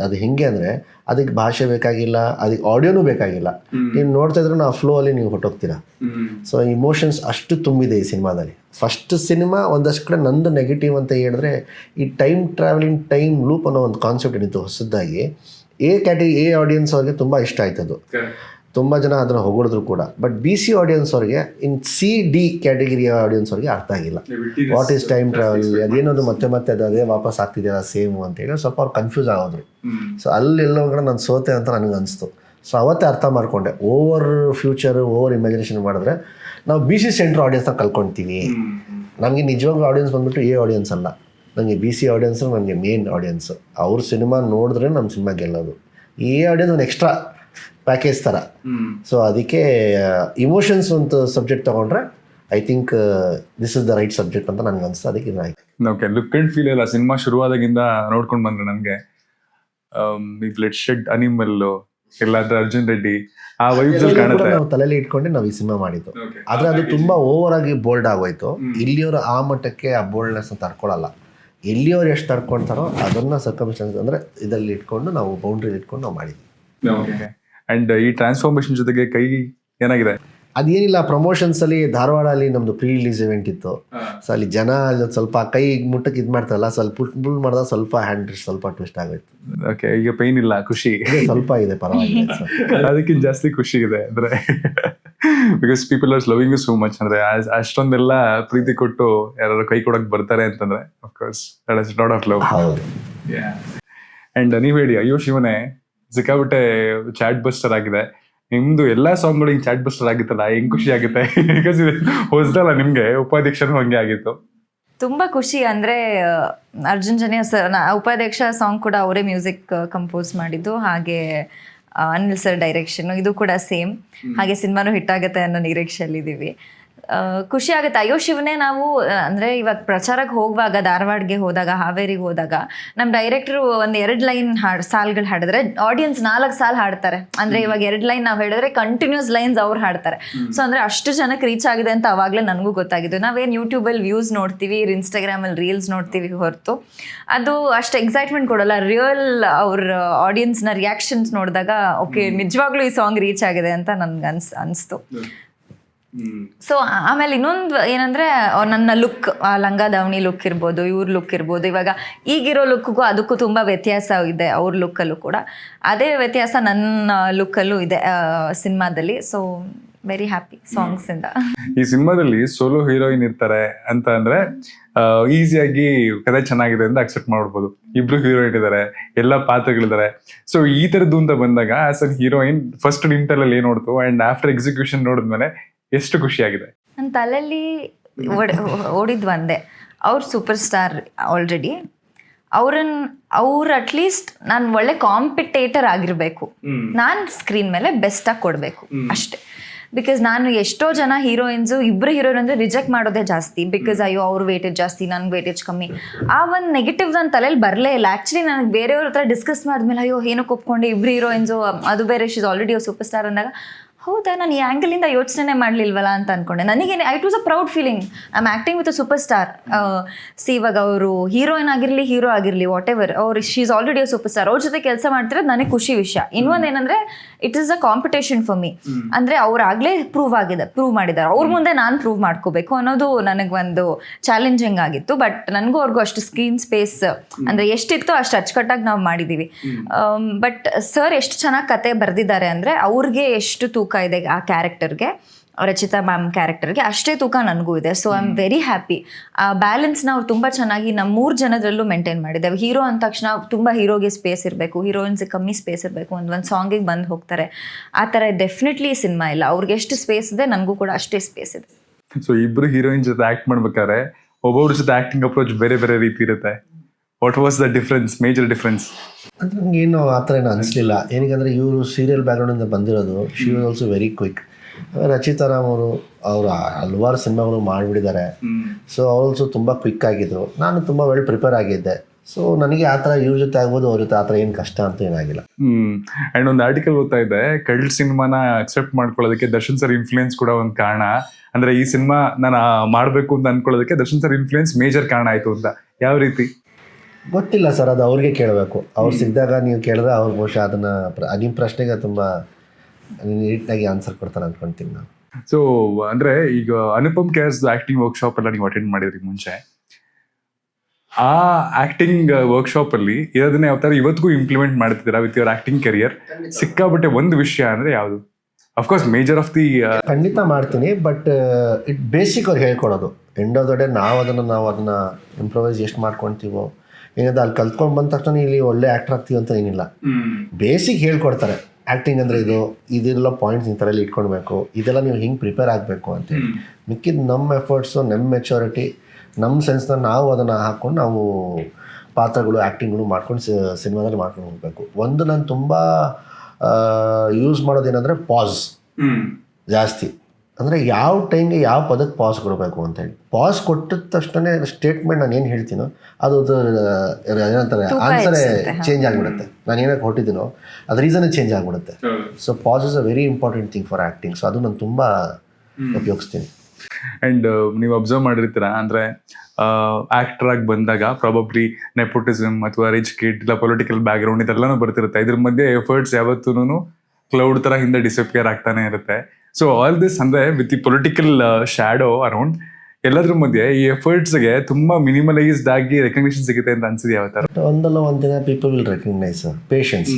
ಅದು ಹೆಂಗೆ ಅಂದರೆ ಅದಕ್ಕೆ ಭಾಷೆ ಬೇಕಾಗಿಲ್ಲ, ಅದಕ್ಕೆ ಆಡಿಯೋನೂ ಬೇಕಾಗಿಲ್ಲ. ನೀವು ನೋಡ್ತಾ ಇದ್ರೆ ನಾವು ಫ್ಲೋ ಅಲ್ಲಿ ನೀವು ಹೊಟ್ಟೋಗ್ತೀರಾ. ಸೊ ಇಮೋಷನ್ಸ್ ಅಷ್ಟು ತುಂಬಿದೆ ಈ ಸಿನಿಮಾದಲ್ಲಿ. ಫಸ್ಟ್ ಸಿನಿಮಾ ಒಂದಷ್ಟು ಕಡೆ ನಂದು ನೆಗೆಟಿವ್ ಅಂತ ಹೇಳಿದ್ರೆ ಈ ಟೈಮ್ ಟ್ರಾವೆಲಿಂಗ್ ಟೈಮ್ ಲೂಪ್ ಅನ್ನೋ ಒಂದು ಕಾನ್ಸೆಪ್ಟ್ ಏನಿತ್ತು ಹೊಸದಾಗಿ, ಎ ಆಡಿಯನ್ಸ್ ಅವ್ರಿಗೆ ತುಂಬ ಇಷ್ಟ ಆಯ್ತದು. ತುಂಬ ಜನ ಅದನ್ನು ಹೊಗಳಿದ್ರು ಕೂಡ. ಬಟ್ BC ಆಡಿಯನ್ಸ್ ಅವ್ರಿಗೆ, ಇನ್ CD ಕ್ಯಾಟಗಿರಿಯ ಆಡಿಯನ್ಸ್ ಅವ್ರಿಗೆ ಅರ್ಥ ಆಗಿಲ್ಲ. ವಾಟ್ ಈಸ್ ಟೈಮ್ ಟ್ರಾವೆಲ್, ಅದೇನದು ಮತ್ತೆ ಅದೇ ವಾಪಸ್ ಆಗ್ತಿದೆಯಲ್ಲ ಸೇಮು ಅಂತೇಳಿ ಸ್ವಲ್ಪ ಅವ್ರು ಕನ್ಫ್ಯೂಸ್ ಆಗೋದ್ರು. ಸೊ ಅಲ್ಲೆಲ್ಲೋ ಕಡೆ ನಾನು ಸೋತೆ ಅಂತ ನನಗೆ ಅನಿಸ್ತು. ಸೊ ಅವತ್ತೇ ಅರ್ಥ ಮಾಡಿಕೊಂಡೆ, ಓವರ್ ಓವರ್ ಇಮ್ಯಾಜಿನೇಷನ್ ಮಾಡಿದ್ರೆ ನಾವು BC ಸೆಂಟ್ರ್ ಆಡಿಯನ್ಸ್ನ ಕಲ್ಕೊಳ್ತೀವಿ. ನನಗೆ ನಿಜವಾಗ್ಲೂ ಆಡಿಯನ್ಸ್ ಬಂದ್ಬಿಟ್ಟು A ಆಡಿಯನ್ಸ್ ಅಲ್ಲ, ನನಗೆ BC ಆಡಿಯನ್ಸ್ ನನಗೆ ಮೇನ್ ಆಡಿಯನ್ಸ್. ಅವ್ರ ಸಿನಿಮಾ ನೋಡಿದ್ರೆ ನಮ್ಮ ಸಿನಿಮಾ ಗೆಲ್ಲೋದು. A ಆಡಿಯನ್ಸ್ ಒಂದು ಎಕ್ಸ್ಟ್ರಾ ಪ್ಯಾಕೇಜ್ ಥರ. ಸೊ ಅದಕ್ಕೆ ಇಮೋಷನ್ಸ್ ಒಂದು ಸಬ್ಜೆಕ್ಟ್ ತೊಗೊಂಡ್ರೆ I think this is the right subject ಅಂತ ನನಗೆ ಅನಿಸ್ತು. ಅದಕ್ಕೆ ಇದನ್ನ ಓಕೆ, ಲುಕ್ ಅಂಡ್ ಫೀಲ್ ಎಲ್ಲ ಸಿನಿಮಾ ಶುರುವಾದಾಗಿಂದ ನೋಡ್ಕೊಂಡು ಬಂದ್ರೆ ನನಗೆ ಈ ಬ್ಲಡ್ ಶೆಡ್ ಅನಿಮಲ್ ಎಲ್ಲಾದ್ರೆ ಅರ್ಜುನ್ ರೆಡ್ಡಿ ಆ ವೈಬ್ಸ್ ಕಾಣುತ್ತೆ. ನಾವು ತಲೆಯಲ್ಲಿ ಇಟ್ಕೊಂಡೆ ನಾವು ಈ ಸಿನಿಮಾ ಮಾಡಿದ್ದು. ಆದ್ರೆ ಅದು ತುಂಬಾ ಓವರ್ ಆಗಿ ಬೋಲ್ಡ್ ಆಗೋಯ್ತು. ಇಲ್ಲಿಯವರು ಆ ಮಟ್ಟಕ್ಕೆ ಆ ಬೋಲ್ಡ್ನೆಸ್ ತಡ್ಕೊಳ್ಳಲ್ಲ. ಎಲ್ಲಿಯವ್ರು ಎಷ್ಟು ತಡ್ಕೊಳ್ತಾರೋ ಅದನ್ನ ಸರ್ಕಮ್ಸ್ಟೆನ್ಸ್ ಅಂದ್ರೆ ಇದರಲ್ಲಿ ಇಟ್ಕೊಂಡು ನಾವು ಬೌಂಡ್ರಿ ಇಟ್ಕೊಂಡು ನಾವು ಮಾಡಿದ್ವಿ. ಅಂಡ್ ಈ ಟ್ರಾನ್ಸ್ಫಾರ್ಮೇಶನ್ ಜೊತೆಗೆ ಕೈ ಏನಾಗಿದೆ ಅದೇನಿಲ್ಲ, ಪ್ರಮೋಷನ್ಸ್ ಅಲ್ಲಿ ಧಾರವಾಡ ಅಲ್ಲಿ ನಮ್ದು ಪ್ರೀ ರಿಲೀಸ್ ಇವೆಂಟ್ ಇತ್ತು. ಸೊ ಅಲ್ಲಿ ಜನ ಸ್ವಲ್ಪ ಕೈ ಮುಟ್ಟಕ್ಕೆ ಇದು ಮಾಡ್ತಾರಲ್ಲ, ಸ್ವಲ್ಪ ಪುಲ್ ಮಾಡಿದಾಗ ಸ್ವಲ್ಪ ಹ್ಯಾಂಡ್ ಸ್ವಲ್ಪ ಟ್ವಿಸ್ಟ್ ಆಗೋಯ್ತು. ಓಕೆ, ಈಗ ಪೈನ್ ಇಲ್ಲ, ಖುಷಿ ಸ್ವಲ್ಪ ಇದೆ, ಪರವಾಗಿಲ್ಲ. ಅದಕ್ಕಿಂತ ಜಾಸ್ತಿ ಖುಷಿ ಇದೆ ಅಂದ್ರೆ because people are loving so much. ಅಂದ್ರೆ ಅಷ್ಟೊಂದೆಲ್ಲ ಪ್ರೀತಿ ಕೊಟ್ಟು ಯಾರು ಕೈ ಕೊಡಕ್ ಬರ್ತಾರೆ ಅಂತಂದ್ರೆ of course that is lot of love. ಹೌದು. ಅಂಡ್ ನೀವ್ ಹೇಳಿ, ಅಯ್ಯೋ ಶಿವನೇ ಸಿಕ್ಕಾಬಿಟ್ಟೆ ಚಾಟ್ ಬಸ್ಟರ್ ಆಗಿದೆ. ನಿಮ್ದು ಎಲ್ಲಾ ಸಾಂಗ್ಗಳು ಹಿಂಗ್ ಚಾಟ್ ಬಸ್ಟರ್ ಆಗಿತ್ತಲ್ಲ, ಹೆಂಗ್ ಖುಷಿ ಆಗುತ್ತೆ? ಬಿಕಾಸ್ ಇದು ಹೊಸದಲ್ಲ ನಿಮ್ಗೆ, ಉಪಾಧ್ಯಕ್ಷನು ಹಂಗೆ ಆಗಿತ್ತು. ತುಂಬಾ ಖುಷಿ. ಅಂದ್ರೆ ಅರ್ಜುನ್ ಜನ್ಯ ಸರ್, ಉಪಾಧ್ಯಕ್ಷ ಸಾಂಗ್ ಕೂಡ ಅವರೇ ಮ್ಯೂಸಿಕ್ ಕಂಪೋಸ್ ಮಾಡಿದ್ದು, ಹಾಗೆ ಅನಿಲ್ ಸರ್ ಡೈರೆಕ್ಷನ್, ಇದು ಕೂಡ ಸೇಮ್. ಹಾಗೆ ಸಿನಿಮಾನು ಹಿಟ್ ಆಗುತ್ತೆ ಅನ್ನೋ ನಿರೀಕ್ಷೆಯಲ್ಲಿ ಇದೀವಿ. ಖುಷಿ ಆಗುತ್ತೆ. ಅಯ್ಯೋ ಶಿವನೇ ನಾವು ಅಂದರೆ ಇವಾಗ ಪ್ರಚಾರಕ್ಕೆ ಹೋಗುವಾಗ, ಧಾರವಾಡಗೆ ಹೋದಾಗ, ಹಾವೇರಿಗೆ ಹೋದಾಗ, ನಮ್ಮ ಡೈರೆಕ್ಟ್ರು ಒಂದು 2 ಲೈನ್ ಸಾಲ್ಗಳು ಹಾಡಿದ್ರೆ ಆಡಿಯನ್ಸ್ 4 ಸಾಲ್ ಹಾಡ್ತಾರೆ. ಅಂದರೆ ಇವಾಗ 2 ಲೈನ್ ನಾವು ಹೇಳಿದ್ರೆ ಕಂಟಿನ್ಯೂಸ್ ಲೈನ್ಸ್ ಅವ್ರು ಹಾಡ್ತಾರೆ. ಸೊ ಅಂದರೆ ಅಷ್ಟು ಜನಕ್ಕೆ ರೀಚ್ ಆಗಿದೆ ಅಂತ ಅವಾಗಲೇ ನನಗೂ ಗೊತ್ತಾಗಿದ್ದು. ನಾವೇನು ಯೂಟ್ಯೂಬಲ್ಲಿ ವ್ಯೂಸ್ ನೋಡ್ತೀವಿ, ಇನ್ಸ್ಟಾಗ್ರಾಮಲ್ಲಿ ರೀಲ್ಸ್ ನೋಡ್ತೀವಿ ಹೊರತು ಅದು ಅಷ್ಟು ಎಕ್ಸೈಟ್ಮೆಂಟ್ ಕೊಡೋಲ್ಲ. ರಿಯಲ್ ಅವ್ರ ಆಡಿಯನ್ಸ್ನ ರಿಯಾಕ್ಷನ್ಸ್ ನೋಡಿದಾಗ ಓಕೆ, ನಿಜವಾಗ್ಲೂ ಈ ಸಾಂಗ್ ರೀಚ್ ಆಗಿದೆ ಅಂತ ನನ್ಗೆ ಅನಿಸ್ತು. ಸೊ ಆಮೇಲೆ ಇನ್ನೊಂದು ಏನಂದ್ರೆ, ನನ್ನ ಲುಕ್, ಲಂಗ ದಾವಣಿ ಲುಕ್ ಇರ್ಬೋದು, ಇವ್ರ ಲುಕ್ ಇರ್ಬೋದು, ಇವಾಗ ಈಗಿರೋ ಲುಕ್ಗೂ ಅದಕ್ಕೂ ತುಂಬ ವ್ಯತ್ಯಾಸ ಇದೆ. ಅವ್ರ ಲುಕ್ಕಲ್ಲೂ ಕೂಡ ಅದೇ ವ್ಯತ್ಯಾಸ ನನ್ನ ಲುಕ್ಕಲ್ಲೂ ಇದೆ ಸಿನಿಮಾದಲ್ಲಿ. ಸೊ ವೆರಿ ಹ್ಯಾಪಿ ಸಾಂಗ್ಸ್ ಇಂದ. ಈ ಸಿನಿಮಾದಲ್ಲಿ ಸೋಲೋ ಹೀರೋಯಿನ್ ಇರ್ತಾರೆ ಅಂತ ಅಂದ್ರೆ ಈಸಿಯಾಗಿ ಕಥೆ ಚೆನ್ನಾಗಿದೆ ಅಂತ ಅಕ್ಸೆಪ್ಟ್ ಮಾಡ್ಬೋದು. ಇಬ್ರು ಹೀರೋಯಿನ್ ಇದ್ದಾರೆ, ಎಲ್ಲ ಪಾತ್ರಗಳಿದ್ದಾರೆ. ಸೊ ಈ ತರದ್ದು ಅಂತ ಬಂದಾಗ as an heroine first inter ಅಲ್ಲಿ ಏನ್ ನೋಡ್ತು ಅಂಡ್ ಆಫ್ಟರ್ ಎಕ್ಸಿಕ್ಯೂಷನ್ ನೋಡಿದ್ಮೇಲೆ ಎಷ್ಟು ಖುಷಿಯಾಗಿದೆ? ನನ್ನ ತಲೆಯಲ್ಲಿ ಓಡಿದ್ ಒಂದೇ, ಅವ್ರು ಸೂಪರ್ ಸ್ಟಾರ್ ಆಲ್ರೆಡಿ. ಅವ್ರು ಅಟ್ಲೀಸ್ಟ್ ನಾನು ಒಳ್ಳೆ ಕಾಂಪಿಟೇಟರ್ ಆಗಿರಬೇಕು, ನಾನು ಸ್ಕ್ರೀನ್ ಮೇಲೆ ಬೆಸ್ಟಾಗಿ ಕೊಡಬೇಕು ಅಷ್ಟೇ. ಬಿಕಾಸ್ ನಾನು ಎಷ್ಟೋ ಜನ ಹೀರೋಯಿನ್ಸು, ಇಬ್ಬರು ಹೀರೋಯಿನ್ ಅಂದರೆ ರಿಜೆಕ್ಟ್ ಮಾಡೋದೇ ಜಾಸ್ತಿ. ಬಿಕಾಸ್ ಅಯ್ಯೋ ಅವ್ರ ವೇಟೇಜ್ ಜಾಸ್ತಿ, ನನ್ಗೆ ವೇಟೇಜ್ ಕಮ್ಮಿ. ಆ ಒಂದು ನೆಗೆಟಿವ್ ನನ್ನ ತಲೆಯಲ್ಲಿ ಬರಲೇ ಇಲ್ಲ. ಆ್ಯಕ್ಚುಲಿ ನನಗೆ ಬೇರೆಯವ್ರ ಹತ್ರ ಡಿಸ್ಕಸ್ ಮಾಡಿದ್ಮೇಲೆ ಅಯ್ಯೋ ಏನಕ್ಕೆ ಒಪ್ಕೊಂಡು ಇಬ್ಬರು ಹೀರೋಯಿನ್ಸು, ಅದು ಬೇರೆ ಶೀಸ್ ಆಲ್ರೆಡಿ ಸೂಪರ್ ಸ್ಟಾರ್ ಅಂದಾಗ ಹೌದಾ ನಾನು ಈ ಆ್ಯಂಗಲಿಂದ ಯೋಚನೆ ಮಾಡಲಿಲ್ವಲ್ಲ ಅಂತ ಅಂದ್ಕೊಂಡೆ. ನನಗೇನೆ it was a proud feeling. I am acting with a super star. ಇವಾಗ ಅವರು ಹೀರೋಯಿನ್ ಆಗಿರಲಿ, ಹೀರೋ ಆಗಿರಲಿ, ವಾಟ್ ಎವರ್, ಅವ್ರು she is already a super star. ಅವ್ರ ಜೊತೆ ಕೆಲಸ ಮಾಡ್ತಿರೋದು ನನಗೆ ಖುಷಿ ವಿಷಯ. ಇನ್ನೊಂದು ಏನಂದರೆ, it is a competition for me. ಅಂದರೆ ಅವ್ರಾಗಲೇ ಪ್ರೂವ್ ಮಾಡಿದ್ದಾರೆ, ಅವ್ರ ಮುಂದೆ ನಾನು ಪ್ರೂವ್ ಮಾಡ್ಕೋಬೇಕು ಅನ್ನೋದು ನನಗೊಂದು ಚಾಲೆಂಜಿಂಗ್ ಆಗಿತ್ತು. ಬಟ್ ನನಗೂ ಅವ್ರಿಗೂ ಅಷ್ಟು ಸ್ಕ್ರೀನ್ ಸ್ಪೇಸ್ ಅಂದರೆ ಎಷ್ಟಿತ್ತು ಅಷ್ಟು ಅಚ್ಚುಕಟ್ಟಾಗಿ ನಾವು ಮಾಡಿದ್ದೀವಿ. ಬಟ್ ಸರ್ ಎಷ್ಟು ಚೆನ್ನಾಗಿ ಕತೆ ಬರೆದಿದ್ದಾರೆ ಅಂದರೆ, ಅವ್ರಿಗೆ ಎಷ್ಟು ತೂಕ ಇದೆ ಆ ಕ್ಯಾರೆಕ್ಟರ್ಗೆ, ರಚಿತಾ ಮ್ಯಾಮ್ ಕ್ಯಾರೆಕ್ಟರ್ಗೆ ಅಷ್ಟೇ ತೂಕ ನನಗೂ ಇದೆ. So I am very happy. ಆ ಬ್ಯಾಲೆನ್ಸ್ನ ಅವ್ರು ತುಂಬ ಚೆನ್ನಾಗಿ ನಮ್ಮ 3 ಜನದಲ್ಲೂ ಮೇಂಟೈನ್ ಮಾಡಿದ್ದೇವೆ. ಹೀರೋ ಅಂದ ತಕ್ಷಣ ತುಂಬ ಹೀರೋಗೆ ಸ್ಪೇಸ್ ಇರಬೇಕು, ಹೀರೋಯಿನ್ಸ್ಗೆ ಕಮ್ಮಿ ಸ್ಪೇಸ್ ಇರಬೇಕು, ಒಂದು ಸಾಂಗಿಗೆ ಬಂದು ಹೋಗ್ತಾರೆ. ಆ ಥರ ಡೆಫಿನೆಟ್ಲಿ ಸಿನಿಮಾ ಇಲ್ಲ. ಅವ್ರಿಗೆ ಎಷ್ಟು ಸ್ಪೇಸ್ ಇದೆ, ನನಗೂ ಕೂಡ ಅಷ್ಟೇ ಸ್ಪೇಸ್ ಇದೆ. ಸೊ ಇಬ್ರು ಹೀರೋಯಿನ್ ಜೊತೆ ಆಕ್ಟ್ ಮಾಡ್ಬೇಕಾದ್ರೆ ಒಬ್ಬೊಬ್ರ ಜೊತೆ ಆಕ್ಟಿಂಗ್ ಅಪ್ರೋಚ್ ಬೇರೆ ಬೇರೆ ರೀತಿ ಇರುತ್ತೆ. What was the difference, major difference? ಅಂದರೆ ನನಗೇನು ಆ ಥರ ಏನು ಅನಿಸ್ಲಿಲ್ಲ. ಏನಕ್ಕೆ ಇವರು ಸೀರಿಯಲ್ ಬ್ಯಾಕ್ಗ್ರೌಂಡಿಂದ ಬಂದಿರೋದು. She was also very quick. Rachita Ram ಅವರು ಹಲವಾರು ಸಿನಿಮಾಗಳು ಮಾಡಿಬಿಟ್ಟಿದ್ದಾರೆ. ಸೊ ಆಲ್ಸೋ ತುಂಬ ಕ್ವಿಕ್ ಆಗಿದ್ರು. ನಾನು ತುಂಬ ವೆಲ್ ಪ್ರಿಪೇರ್ ಆಗಿದ್ದೆ. ಸೊ ನನಗೆ ಆ ಥರ ಇವ್ರ ಜೊತೆ ಆಗ್ಬೋದು, ಅವ್ರ ಜೊತೆ ಆ ಥರ ಏನು ಕಷ್ಟ ಅಂತ ಏನಾಗಿಲ್ಲ. ಆ್ಯಂಡ್ ಒಂದು ಆರ್ಟಿಕಲ್ ಓದ್ತಾ ಇದ್ದೆ, ಕಳ್ಳ ಸಿನಿಮಾನ ಅಕ್ಸೆಪ್ಟ್ ಮಾಡ್ಕೊಳ್ಳೋದಕ್ಕೆ ದರ್ಶನ್ ಸರ್ ಇನ್ಫ್ಲೂಯೆನ್ಸ್ ಕೂಡ ಒಂದು ಕಾರಣ. ಅಂದರೆ ಈ ಸಿನಿಮಾ ನಾನು ಮಾಡಬೇಕು ಅಂತ ಅನ್ಕೊಳ್ಳೋದಕ್ಕೆ ದರ್ಶನ್ ಸರ್ ಇನ್ಫ್ಲೂಯೆನ್ಸ್ ಮೇಜರ್ ಕಾರಣ ಆಯಿತು ಅಂತ. ಯಾವ ರೀತಿ? ಗೊತ್ತಿಲ್ಲ ಸರ್, ಅದು ಅವ್ರಿಗೆ ಕೇಳಬೇಕು. ಅವ್ರು ಸಿಕ್ಕಿದಾಗ ನೀವು ಕೇಳಿದ್ರೆ ಅವ್ರು ಬಹುಶಃ ಅದನ್ನು ನಿಮ್ಮ ಪ್ರಶ್ನೆಗೆ ತುಂಬ ನೀಟಾಗಿ ಆನ್ಸರ್ ಕೊಡ್ತಾರೆ ಅಂದ್ಕೊಳ್ತೀನಿ ನಾನು. ಸೊ ಅಂದ್ರೆ ಈಗ ಅನುಪಮ್ ಕೇರ್ಸ್ ಆಕ್ಟಿಂಗ್ ವರ್ಕ್ಶಾಪ್ ಎಲ್ಲ ನೀವು ಅಟೆಂಡ್ ಮಾಡಿದ್ರಿ ಮುಂಚೆ. ಆ ಆಕ್ಟಿಂಗ್ ವರ್ಕ್ಶಾಪ್ ಅಲ್ಲಿ ಇರೋದನ್ನ ಯಾವ ತರ ಇವತ್ತಿಗೂ ಇಂಪ್ಲಿಮೆಂಟ್ ಮಾಡ್ತಿದ್ದೀರಾ ವಿತ್ ಯುವರ್ ಆಕ್ಟಿಂಗ್ ಕೆರಿಯರ್? ಸಿಕ್ಕಾಬಟ್ಟೆ ಒಂದು ವಿಷಯ ಅಂದ್ರೆ ಯಾವುದು? ಅಫ್ಕೋರ್ಸ್ ಮೇಜರ್ ಆಫ್ ದಿ ಖಂಡಿತ ಮಾಡ್ತೀನಿ, ಬಟ್ ಇಟ್ ಬೇಸಿಕ್ ಅವ್ರು ಹೇಳ್ಕೊಡೋದು. ಎಂಡ್ ಆಫ್ ದ ಡೇ ನಾವು ಅದನ್ನು ಇಂಪ್ರೊವೈಸ್ ಎಷ್ಟು ಮಾಡ್ಕೊತೀವೋ ಏನಾದ್ರು ಅಲ್ಲಿ ಕಲ್ತ್ಕೊಂಡು ಬಂದ ತಕ್ಷಣ ಇಲ್ಲಿ ಒಳ್ಳೆ ಆ್ಯಕ್ಟರ್ ಆಗ್ತೀವಿ ಅಂತ ಏನಿಲ್ಲ. ಬೇಸಿಕ್ ಹೇಳ್ಕೊಡ್ತಾರೆ. ಆ್ಯಕ್ಟಿಂಗ್ ಅಂದರೆ ಇದೆಲ್ಲ ಪಾಯಿಂಟ್ಸ್ ಈ ಥರ ಎಲ್ಲ ಇಟ್ಕೊಳ್ಬೇಕು, ಇದೆಲ್ಲ ನೀವು ಹಿಂಗೆ ಪ್ರಿಪೇರ್ ಆಗಬೇಕು ಅಂತೇಳಿ. ಮಿಕ್ಕಿದ ನಮ್ಮ ಎಫರ್ಟ್ಸು, ನಮ್ಮ ಮೆಚುರಿಟಿ, ನಮ್ಮ ಸೆನ್ಸ್ನ ನಾವು ಅದನ್ನು ಹಾಕ್ಕೊಂಡು ನಾವು ಪಾತ್ರಗಳು ಆ್ಯಕ್ಟಿಂಗ್ಗಳು ಮಾಡ್ಕೊಂಡು ಸಿನಿಮಾದಲ್ಲಿ ಮಾಡ್ಕೊಂಡು ಹೋಗಬೇಕು. ಒಂದು ನಾನು ತುಂಬ ಯೂಸ್ ಮಾಡೋದೇನೆಂದರೆ ಪಾಸ್ ಜಾಸ್ತಿ. ಅಂದರೆ ಯಾವ ಟೈಮ್ಗೆ ಯಾವ ಪದಕ್ಕೆ ಪಾಸ್ ಕೊಡಬೇಕು ಅಂತೇಳಿ. ಪಾಸ್ ಕೊಟ್ಟಿದ ತಕ್ಷಣ ಸ್ಟೇಟ್ಮೆಂಟ್ ನಾನು ಏನು ಹೇಳ್ತೀನೋ ಅದು ಏನಂತಾರೆ ಆನ್ಸರೇ ಚೇಂಜ್ ಆಗಿಬಿಡುತ್ತೆ. ನಾನು ಏನಕ್ಕೆ ಹೊಟ್ಟಿದ್ದೀನೋ ಅದು ರೀಸನೇ ಚೇಂಜ್ ಆಗಿಬಿಡುತ್ತೆ. So pass is a very important thing for acting. So ಅದು ನಾನು ತುಂಬ ಉಪಯೋಗಿಸ್ತೀನಿ. ಅಂಡ್ ನೀವು ಅಬ್ಸರ್ವ್ ಮಾಡಿರ್ತೀರಾ ಅಂದ್ರೆ ಆಕ್ಟರ್ ಆಗಿ ಬಂದಾಗ ಪ್ರಾಬಬ್ಲಿ ನೆಪೋಟಿಸಮ್ ಅಥವಾ ರಿಚ್ ಕಿಡ್ ಇಲ್ಲ ಪೊಲಿಟಿಕಲ್ ಬ್ಯಾಕ್ ಗ್ರೌಂಡ್ ಇದೆಲ್ಲಾನು ಬರ್ತಿರುತ್ತೆ. ಇದ್ರ ಮಧ್ಯೆ ಎಫರ್ಟ್ಸ್ ಯಾವತ್ತೂ ಕ್ಲೌಡ್ ತರ ಹಿಂದೆ ಡಿಸಪಿಯರ್ ಆಗ್ತಾನೆ ಇರುತ್ತೆ. ಸೊ ಆಲ್ ದಿಸ್ ಅಂದ್ರೆ with the political shadow around ಎಲ್ಲದ್ರ ಮಧ್ಯೆ ಈ ಎಫರ್ಟ್ಸ್ಗೆ ತುಂಬಾ ಮಿನಿಮಲೈಸ್ಡ್ ಆಗಿ ರೆಕಗ್ನಿಷನ್ ಸಿಗುತ್ತೆ ಅಂತ ಅನ್ಸಿದೆ ಯಾವ ತರ? ಒಂದಲ್ಲ ಒಂದಿನ people will recognise. Patience,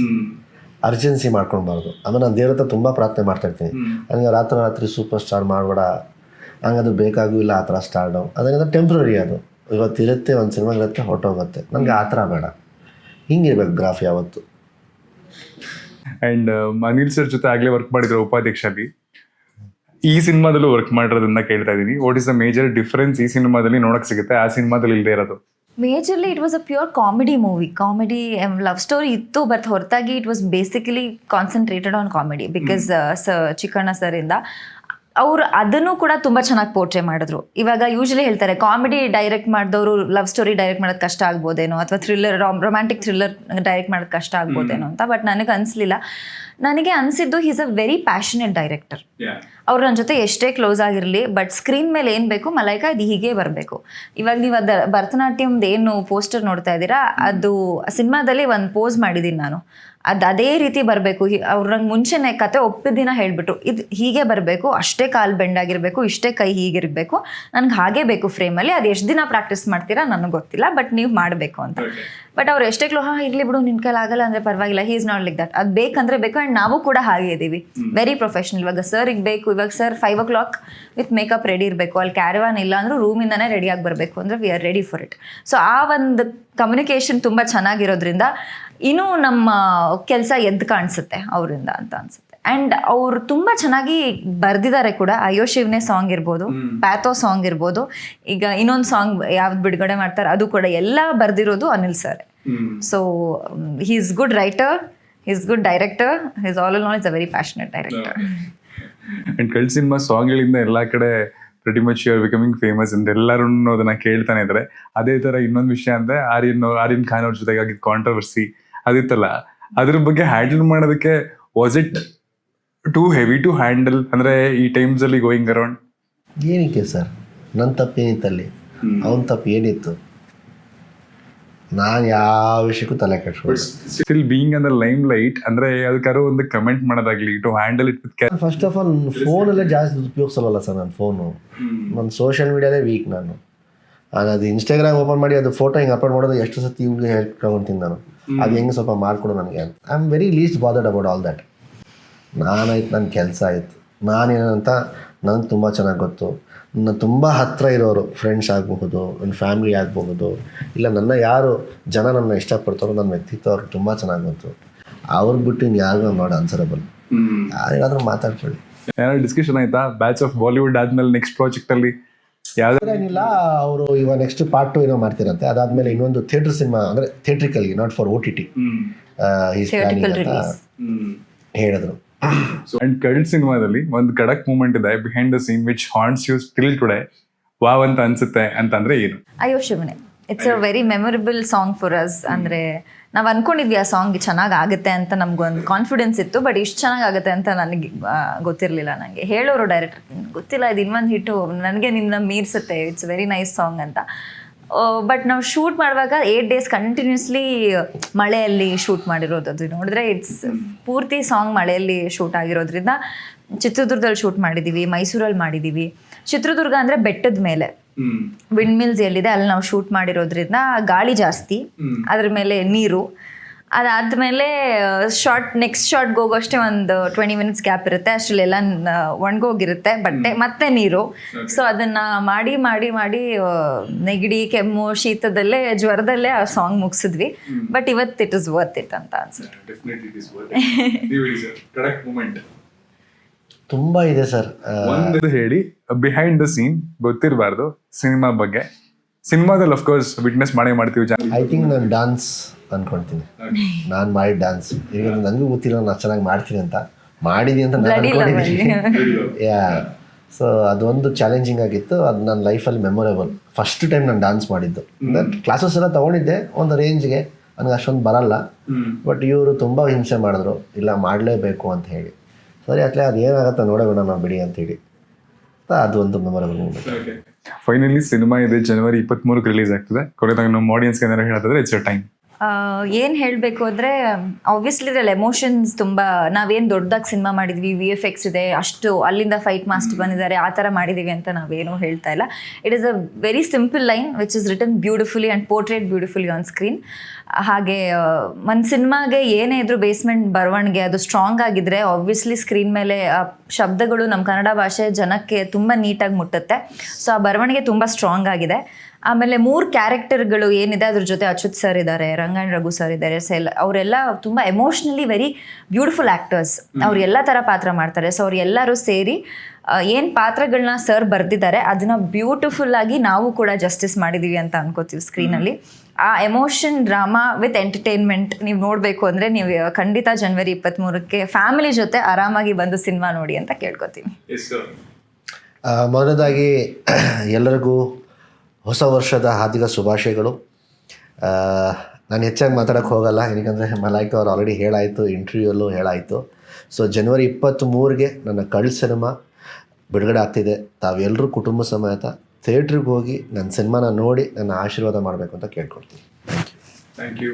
urgency ಮಾಡ್ಕೊಳ್ಬಾರ್ದು. ಆಮೇಲೆ ನಾನು ದೇವ್ರ ಹತ್ರ ತುಂಬ ಪ್ರಾರ್ಥನೆ ಮಾಡ್ತಾ ಇರ್ತೀನಿ, ನನಗೆ ರಾತ್ರಿ ಸೂಪರ್ ಸ್ಟಾರ್ ಮಾಡಬೇಡ, ಹಂಗೆ ಅದು ಬೇಕಾಗೂ ಇಲ್ಲ ಆ ಥರ ಸ್ಟಾರ್ಡು. ಅದರಿಂದ ಟೆಂಪ್ರರಿ, ಅದು ಇವತ್ತಿರುತ್ತೆ, ಒಂದು ಸಿನಿಮಾ ಇರುತ್ತೆ, ಹೊರಟೋಗುತ್ತೆ. ನನಗೆ ಆ ಥರ ಬೇಡ, ಹಿಂಗಿರ್ಬೇಕು ಗ್ರಾಫ್ ಯಾವತ್ತು. ಆ್ಯಂಡ್ ಅನಿಲ್ ಸರ್ ಜೊತೆ ಆಗಲೇ ವರ್ಕ್ ಮಾಡಿದ್ರು ಉಪಾಧ್ಯಕ್ಷಲ್ಲಿ. ಈ ಸಿನಿಮಾದಲ್ಲೂ ವರ್ಕ್ ಮಾಡಿರೋದನ್ನ ಕೇಳ್ತಾ ಇದ್ದೀನಿ. What is the major difference ಈ ಸಿನಿಮಾದಲ್ಲಿ ನೋಡಕ್ ಸಿಗುತ್ತೆ ಆ ಸಿನಿಮಾದಲ್ಲಿ ಇಲ್ಲದೆ ಇರೋದು? Majorly it was a pure comedy movie. Comedy love story ಇತ್ತು, ಬಟ್ ಹೊರತಾಗಿ it was basically concentrated on comedy. Because Chikkanna ಸರಿಂದ ಅವರು ಅದನ್ನು ಕೂಡ ತುಂಬ ಚೆನ್ನಾಗಿ ಪೋರ್ಟ್ರೇ ಮಾಡಿದ್ರು. ಇವಾಗ ಯೂಶಲಿ ಹೇಳ್ತಾರೆ ಕಾಮಿಡಿ ಡೈರೆಕ್ಟ್ ಮಾಡಿದವರು ಲವ್ ಸ್ಟೋರಿ ಡೈರೆಕ್ಟ್ ಮಾಡೋದು ಕಷ್ಟ ಆಗ್ಬೋದೇನೋ, ಅಥವಾ ಥ್ರಿಲ್ಲರ್ ರೊಮ್ಯಾಂಟಿಕ್ ಥ್ರಿಲ್ಲರ್ ಡೈರೆಕ್ಟ್ ಮಾಡೋದು ಕಷ್ಟ ಆಗ್ಬೋದೇನೋ ಅಂತ. ಬಟ್ ನನಗೆ ಅನಿಸ್ಲಿಲ್ಲ. ನನಗೆ ಅನಿಸಿದ್ದು is a very passionate director. ಅವ್ರು ನನ್ನ ಜೊತೆ ಎಷ್ಟೇ ಕ್ಲೋಸ್ ಆಗಿರಲಿ, ಬಟ್ ಸ್ಕ್ರೀನ್ ಮೇಲೆ ಏನು ಬೇಕು ಮಲೈಕಾ ಇದು ಹೀಗೆ ಬರಬೇಕು. ಇವಾಗ ನೀವು ಅದು ಭರತನಾಟ್ಯಮ್ದು ಏನು ಪೋಸ್ಟರ್ ನೋಡ್ತಾ ಇದ್ದೀರಾ, ಅದು ಸಿನಿಮಾದಲ್ಲಿ ಒಂದು ಪೋಸ್ ಮಾಡಿದ್ದೀನಿ ನಾನು. ಅದೇ ರೀತಿ ಬರಬೇಕು. ಅವ್ರು ನಂಗೆ ಮುಂಚೆನೇ ಕತೆ ಒಪ್ಪಿದ್ದಿನ ಹೇಳಿಬಿಟ್ರು, ಇದು ಹೀಗೆ ಬರಬೇಕು, ಅಷ್ಟೇ ಕಾಲು ಬೆಂಡಾಗಿರಬೇಕು, ಇಷ್ಟೇ ಕೈ ಹೀಗಿರಬೇಕು, ನನಗೆ ಹಾಗೇ ಬೇಕು ಫ್ರೇಮಲ್ಲಿ. ಅದು ಎಷ್ಟು ದಿನ ಪ್ರಾಕ್ಟೀಸ್ ಮಾಡ್ತೀರಾ ನನಗೆ ಗೊತ್ತಿಲ್ಲ, ಬಟ್ ನೀವು ಮಾಡಬೇಕು ಅಂತ. ಬಟ್ ಅವ್ರು ಎಷ್ಟೇ ಇರಲಿ ಬಿಡು, ನಿನ್ನ ಕೈಲಿ ಆಗಲ್ಲ ಅಂದರೆ ಪರವಾಗಿಲ್ಲ, he is not like that. ಅದು ಬೇಕಂದ್ರೆ ಬೇಕು. ಆ್ಯಂಡ್ ನಾವು ಕೂಡ ಹಾಗೆ ಇದ್ದೀವಿ, ವೆರಿ ಪ್ರೊಫೆಷ್ನಲ್. ಇವಾಗ ಸರ್ಗೆ ಬೇಕು, ಇವಾಗ sir 5 o'clock with makeup ready ಇರಬೇಕು, ಅಲ್ಲಿ ಕ್ಯಾರವಾನ್ ಇಲ್ಲ ಅಂದರೂ ರೂಮಿಂದನೇ ರೆಡಿಯಾಗಿ ಬರಬೇಕು ಅಂದರೆ we are ready for it. So ಆ ಒಂದು ಕಮ್ಯುನಿಕೇಷನ್ ತುಂಬ ಚೆನ್ನಾಗಿರೋದ್ರಿಂದ ಇನ್ನೂ ನಮ್ಮ ಕೆಲಸ ಎದ್ದು ಕಾಣಿಸುತ್ತೆ ಅವರಿಂದ ಅಂತ ಅನ್ಸುತ್ತೆ. ಆ್ಯಂಡ್ ಅವರು ತುಂಬ ಚೆನ್ನಾಗಿ ಬರೆದಿದ್ದಾರೆ ಕೂಡ. ಅಯ್ಯೋ ಶಿವನೇ ಸಾಂಗ್ ಇರ್ಬೋದು, ಪ್ಯಾಥೋ ಸಾಂಗ್ ಇರ್ಬೋದು, ಈಗ ಇನ್ನೊಂದು ಸಾಂಗ್ ಯಾವ್ದು ಬಿಡುಗಡೆ ಮಾಡ್ತಾರೆ ಅದು ಕೂಡ, ಎಲ್ಲ ಬರೆದಿರೋದು Anil sir. So he is good writer, he is good director, he is all in all is a very passionate director. And ಕಳ್ ಸಿನಿಮಾ ಸಾಂಗ್ಗಳಿಂದ ಎಲ್ಲ ಕಡೆ pretty much you are becoming famous ಅಂತ ಎಲ್ಲರೂ ಅದನ್ನ ಕೇಳ್ತಾನೆ ಇದ್ದಾರೆ. ಅದೇ ತರ ಇನ್ನೊಂದು ವಿಷಯ ಅಂದ್ರೆ ಆರ್ಯನ್ ಖಾನ್ ಅವ್ರ ಜೊತೆಗೆ ಆಗಿದ್ದ ಕಾಂಟ್ರವರ್ಸಿ ಅದಿತ್ತಲ್ಲ, ಅದ್ರ ಬಗ್ಗೆ ಹ್ಯಾಂಡಲ್ ಮಾಡೋದಕ್ಕೆ was it too heavy to handle? ಅಂದ್ರೆ ಈ ಟೈಮ್ಸ್ ಅಲ್ಲಿ ಗೋಯಿಂಗ್ ಅರೌಂಡ್ ಏನಕ್ಕೆ ಸರ್, ನನ್ನ ತಪ್ಪೇನಿತ್ತಲ್ಲಿ, ಅವನ ತಪ್ಪು ಏನಿತ್ತು? ನಾನು ಯಾವ ವಿಷಯಕ್ಕೂ ತಲೆ ಕೆಡಿಸ್ಕೊಂಡು still being and limelight ಅಂದ್ರೆ ಅದಕ್ಕಾರು ಒಂದು ಕಮೆಂಟ್ ಮಾಡೋದಾಗ್ಲಿ, to handle it with care. First of all ಫೋನಲ್ಲೇ ಜಾಸ್ತಿ ಉಪಯೋಗಿಸಲ್ಲ ಸರ್ ನಾನು. ಫೋನು ನನ್ನ ಸೋಷಿಯಲ್ ಮೀಡಿಯಾದೇ ವೀಕ್. ನಾನು ಅದು ಇನ್ಸ್ಟಾಗ್ರಾಮ್ ಓಪನ್ ಮಾಡಿ ಅದು ಫೋಟೋ ಹಿಂಗೆ ಅಪ್ಲೋಡ್ ಮಾಡೋದು ಎಷ್ಟು ಸತಿ ಇವ್ರಿಗೆ ಹೇಳ್ಕೊಂತೀನಿ ನಾನು. ಅದು ಹೆಂಗೆ ಸ್ವಲ್ಪ ಮಾಡಿಕೊಡು ನನಗೆ ಅಂತ. I am very least bothered about all that. ನಾನಾಯ್ತು, ನನ್ನ ಕೆಲಸ ಆಯಿತು, ನಾನೇನಂತ ನನಗೆ ತುಂಬ ಚೆನ್ನಾಗಿ ಗೊತ್ತು. ನನ್ನ ತುಂಬ ಹತ್ತಿರ ಇರೋರು, ಫ್ರೆಂಡ್ಸ್ ಆಗಬಹುದು, ನನ್ನ ಫ್ಯಾಮಿಲಿ ಆಗಬಹುದು, ಇಲ್ಲ ನನ್ನ ಯಾರು ಜನ ನನ್ನ ಇಷ್ಟಪಡ್ತಾರೋ, ನನ್ನ ವ್ಯಕ್ತಿತ್ವ ಅವ್ರಿಗೆ ತುಂಬ ಚೆನ್ನಾಗಿ ಗೊತ್ತು. ಅವ್ರಿಗೆ ಬಿಟ್ಟು ಇನ್ನು ಯಾರಿಗೂ ಮಾಡಿ ಆನ್ಸರಬಲ್. ಯಾರೇನಾದರೂ ಮಾತಾಡ್ಕೊಳ್ಳಿ. ಏನಾದ್ರು ಡಿಸ್ಕಷನ್ ಆಯ್ತಾ ಬ್ಯಾಚ್ ಆಫ್ ಬಾಲಿವುಡ್ ಆದ್ಮೇಲೆ ನೆಕ್ಸ್ಟ್ ಪ್ರಾಜೆಕ್ಟ್ ಅಲ್ಲಿ? ಏನಿಲ್ಲ, ಅವರು ಇವಾಗ ನೆಕ್ಸ್ಟ್ ಪಾರ್ಟ್ 2 ಏನೋ ಮಾಡ್ತಿರಂತೆ. ಅದಾದ್ಮೇಲೆ ಇನ್ನೊಂದು ಥಿಯೇಟರ್ ಸಿನಿಮಾ, ಅಂದರೆ ಥಿಯೇಟ್ರಿಕಲ್ಗೆ, ನಾಟ್ ಫಾರ್ OTT ಹೇಳಿದ್ರು. ಅಂಡ್ ಕರ್ಡ್ ಸಿನಿಮಾದಲ್ಲಿ ಒಂದು ಖಡಕ್ ಮೂಮೆಂಟ್ ಇದೆ behind the scene which haunts you still today, wow ಅಂತ ಅನ್ಸುತ್ತೆ ಅಂತಂದ್ರೆ ಏನು? ಅಯ್ಯೋ ಶಿವನೇ, it's a very memorable song for us. ಅಂದರೆ ನಾವು ಅಂದ್ಕೊಂಡಿದ್ವಿ ಆ ಸಾಂಗ್ ಚೆನ್ನಾಗಿ ಆಗುತ್ತೆ ಅಂತ, ನಮ್ಗೊಂದು ಕಾನ್ಫಿಡೆನ್ಸ್ ಇತ್ತು. ಬಟ್ ಇಷ್ಟು ಚೆನ್ನಾಗಿ ಆಗುತ್ತೆ ಅಂತ ನನಗೆ ಗೊತ್ತಿರಲಿಲ್ಲ. ನನಗೆ ಹೇಳೋರು ಡೈರೆಕ್ಟರ್, ಗೊತ್ತಿಲ್ಲ ಇದು ಇನ್ನೊಂದು ಹಿಟ್ಟು, ನನಗೆ ನಿನ್ನ ಮೀರಿಸುತ್ತೆ, ಇಟ್ಸ್ ವೆರಿ ನೈಸ್ ಸಾಂಗ್ ಅಂತ. ಬಟ್ ನಾವು ಶೂಟ್ ಮಾಡುವಾಗ 8 days ಕಂಟಿನ್ಯೂಸ್ಲಿ ಮಳೆಯಲ್ಲಿ ಶೂಟ್ ಮಾಡಿರೋದು. ಅದು ನೋಡಿದ್ರೆ ಇಟ್ಸ್ ಪೂರ್ತಿ ಸಾಂಗ್ ಮಳೆಯಲ್ಲಿ ಶೂಟ್ ಆಗಿರೋದ್ರಿಂದ ಚಿತ್ರದುರ್ಗದಲ್ಲಿ ಶೂಟ್ ಮಾಡಿದ್ದೀವಿ, ಮೈಸೂರಲ್ಲಿ ಮಾಡಿದ್ದೀವಿ. ಚಿತ್ರದುರ್ಗ ಅಂದರೆ ಬೆಟ್ಟದ ಮೇಲೆ ವಿಂಡ್ ಮಿಲ್ಸ್ ಎಲ್ಲಿದೆ ಅಲ್ಲಿ ನಾವು ಶೂಟ್ ಮಾಡಿರೋದ್ರಿಂದ ಗಾಳಿ ಜಾಸ್ತಿ, ಅದ್ರ ಮೇಲೆ ನೀರು. ಅದಾದಮೇಲೆ ನೆಕ್ಸ್ಟ್ ಶಾರ್ಟ್ಗೆ ಹೋಗೋಷ್ಟೇ ಒಂದು 20 minutes ಗ್ಯಾಪ್ ಇರುತ್ತೆ, ಅಷ್ಟರಲ್ಲೆಲ್ಲ ಒಣಗೋಗಿರುತ್ತೆ ಬಟ್ಟೆ ಮತ್ತೆ ನೀರು. ಸೊ ಅದನ್ನು ಮಾಡಿ ಮಾಡಿ ಮಾಡಿ ನೆಗಡಿ, ಕೆಮ್ಮು, ಶೀತದಲ್ಲೇ, ಜ್ವರದಲ್ಲೇ ಆ ಸಾಂಗ್ ಮುಗಿಸಿದ್ವಿ. ಬಟ್ ಇವತ್ತು ಇಟ್ ಇಸ್ ವರ್ತ್ ಇಟ್ ಅಂತ ಅನ್ಸುತ್ತೆ. ತುಂಬ ಇದೆ ಸರ್. ಒಂದು ಹೇಳಿ, ಬಿಹೈಂಡ್ ದ ಸೀನ್ ಗೊತ್ತಿರಬಾರ್ದು ಸಿನಿಮಾ ಬಗ್ಗೆ. ಸಿನಿಮಾದಲ್ಲಿ ಅಫ್ಕೋರ್ಸ್ ವಿಟ್ನೆಸ್ ಮಾಡೇ ಮಾಡ್ತೀವಿ. ಐ ಥಿಂಕ್ ನಾನು ಡಾನ್ಸ್ ಅಂದ್ಕೊಳ್ತೀನಿ. ನಾನು ಮಾಡಿದ ಡಾನ್ಸ್ ಈಗ ನನಗೂ ಗೊತ್ತಿಲ್ಲ ನಾನು ಚೆನ್ನಾಗಿ ಮಾಡ್ತೀನಿ ಅಂತ. ಮಾಡಿದ್ದೀನಿ ಅಂತ ನಾನು ಅನ್ಕೊಂಡಿದ್ದೀನಿ. ಸೊ ಅದೊಂದು ಚಾಲೆಂಜಿಂಗ್ ಆಗಿತ್ತು. ಅದು ನನ್ನ ಲೈಫಲ್ಲಿ ಮೆಮೊರೇಬಲ್. ಫಸ್ಟ್ ಟೈಮ್ ನಾನು ಡಾನ್ಸ್ ಮಾಡಿದ್ದು. ಕ್ಲಾಸಸ್ ಎಲ್ಲ ತೊಗೊಂಡಿದ್ದೆ ಒಂದು ರೇಂಜ್ಗೆ, ನನಗೆ ಅಷ್ಟೊಂದು ಬರಲ್ಲ. ಬಟ್ ಇವರು ತುಂಬ ಹಿಂಸೆ ಮಾಡಿದ್ರು, ಇಲ್ಲ ಮಾಡಲೇಬೇಕು ಅಂತ ಹೇಳಿ. ಸರಿ ಅಟ್ಲೇ ಅದು ಏನಾಗುತ್ತೆ ನೋಡೋಣ ನಾವು ಬಿಡಿ ಅಂತೇಳಿ. ಅದು ಒಂದು ಮೆಮೊರೇಬಲ್ ಮೂಮೆಂಟ್. ಫೈನಲಿ ಸಿನಿಮಾ ಇದೆ, January 23 ರಿಲೀಸ್ ಆಗ್ತದೆ. ಕೊನೆದಾಗ ನಮ್ಮ ಆಡಿಯನ್ಸ್ಗೆ ಏನಾರು ಹೇಳೋದಾದ್ರೆ ಇಟ್ಸ್ ಯೋರ್ ಟೈಮ್. ಏನು ಹೇಳಬೇಕು ಅಂದರೆ ಆಬ್ವಿಯಸ್ಲಿ ಇದ್ರಲ್ಲಿ ಎಮೋಷನ್ಸ್ ತುಂಬ. ನಾವೇನು ದೊಡ್ಡದಾಗಿ ಸಿನಿಮಾ ಮಾಡಿದ್ವಿ, VFX ಇದೆ, ಅಷ್ಟು ಅಲ್ಲಿಂದ ಫೈಟ್ ಮಾಸ್ಟರ್ ಬಂದಿದ್ದಾರೆ, ಆ ಥರ ಮಾಡಿದ್ದೀವಿ ಅಂತ ನಾವೇನೂ ಹೇಳ್ತಾ ಇಲ್ಲ. It is a very simple line which is return beautifully and portrait beautifully on screen. ಹಾಗೆ ಒಂದು ಸಿನಿಮಾಗೆ ಏನೇ ಇದ್ರೂ ಬೇಸ್ಮೆಂಟ್ ಬರವಣಿಗೆ ಅದು ಸ್ಟ್ರಾಂಗ್ ಆಗಿದ್ರೆ ಆಬ್ವಿಯಸ್ಲಿ ಸ್ಕ್ರೀನ್ ಮೇಲೆ ಆ ಶಬ್ದಗಳು ನಮ್ಮ ಕನ್ನಡ ಭಾಷೆ ಜನಕ್ಕೆ ತುಂಬ ನೀಟಾಗಿ ಮುಟ್ಟುತ್ತೆ. ಸೊ ಆ ಬರವಣಿಗೆ ತುಂಬ ಸ್ಟ್ರಾಂಗ್ ಆಗಿದೆ. ಆಮೇಲೆ 3 ಕ್ಯಾರೆಕ್ಟರ್ಗಳು ಏನಿದೆ ಅದ್ರ ಜೊತೆ ಅಚ್ಯುತ್ ಸರ್ ಇದ್ದಾರೆ, ರಂಗನ್ ರಘು ಸರ್ ಇದ್ದಾರೆ, ಅವರೆಲ್ಲ ತುಂಬ ಎಮೋಷ್ನಲಿ ವೆರಿ ಬ್ಯೂಟಿಫುಲ್ ಆ್ಯಕ್ಟರ್ಸ್. ಅವ್ರು ಎಲ್ಲ ಥರ ಪಾತ್ರ ಮಾಡ್ತಾರೆ. ಸೊ ಅವ್ರು ಎಲ್ಲರೂ ಸೇರಿ ಏನು ಪಾತ್ರಗಳನ್ನ ಸರ್ ಬರೆದಿದ್ದಾರೆ ಅದನ್ನು ಬ್ಯೂಟಿಫುಲ್ ಆಗಿ ನಾವು ಕೂಡ ಜಸ್ಟಿಸ್ ಮಾಡಿದ್ದೀವಿ ಅಂತ ಅನ್ಕೋತೀವಿ ಸ್ಕ್ರೀನಲ್ಲಿ. ಆ ಎಮೋಷನ್, ಡ್ರಾಮಾ ವಿತ್ ಎಂಟರ್ಟೈನ್ಮೆಂಟ್ ನೀವು ನೋಡಬೇಕು ಅಂದರೆ ನೀವು ಖಂಡಿತ January 23ಕ್ಕೆ ಫ್ಯಾಮಿಲಿ ಜೊತೆ ಆರಾಮಾಗಿ ಬಂದು ಸಿನಿಮಾ ನೋಡಿ ಅಂತ ಕೇಳ್ಕೊತೀನಿ. ಮೊದಲದಾಗಿ ಎಲ್ಲರಿಗೂ ಹೊಸ ವರ್ಷದ ಹಾರ್ದಿಕ ಶುಭಾಶಯಗಳು. ನಾನು ಹೆಚ್ಚಾಗಿ ಮಾತಾಡೋಕ್ಕೆ ಹೋಗಲ್ಲ, ಏನಕ್ಕಂದರೆ ಮಲಾಯ್ಕ ಅವ್ರು ಆಲ್ರೆಡಿ ಹೇಳಾಯಿತು, ಇಂಟರ್ವ್ಯೂಯಲ್ಲೂ ಹೇಳಾಯಿತು. ಸೊ January 23ಗೆ ನನ್ನ ಕಳ್ಳ ಸಿನಿಮಾ ಬಿಡುಗಡೆ ಆಗ್ತಿದೆ. ತಾವೆಲ್ಲರೂ ಕುಟುಂಬ ಸಮೇತ ಥಿಯೇಟ್ರಿಗೆ ಹೋಗಿ ನನ್ನ ಸಿನಿಮಾನ ನೋಡಿ ನನ್ನ ಆಶೀರ್ವಾದ ಮಾಡಬೇಕು ಅಂತ ಕೇಳ್ಕೊಳ್ತೀನಿ. Thank you.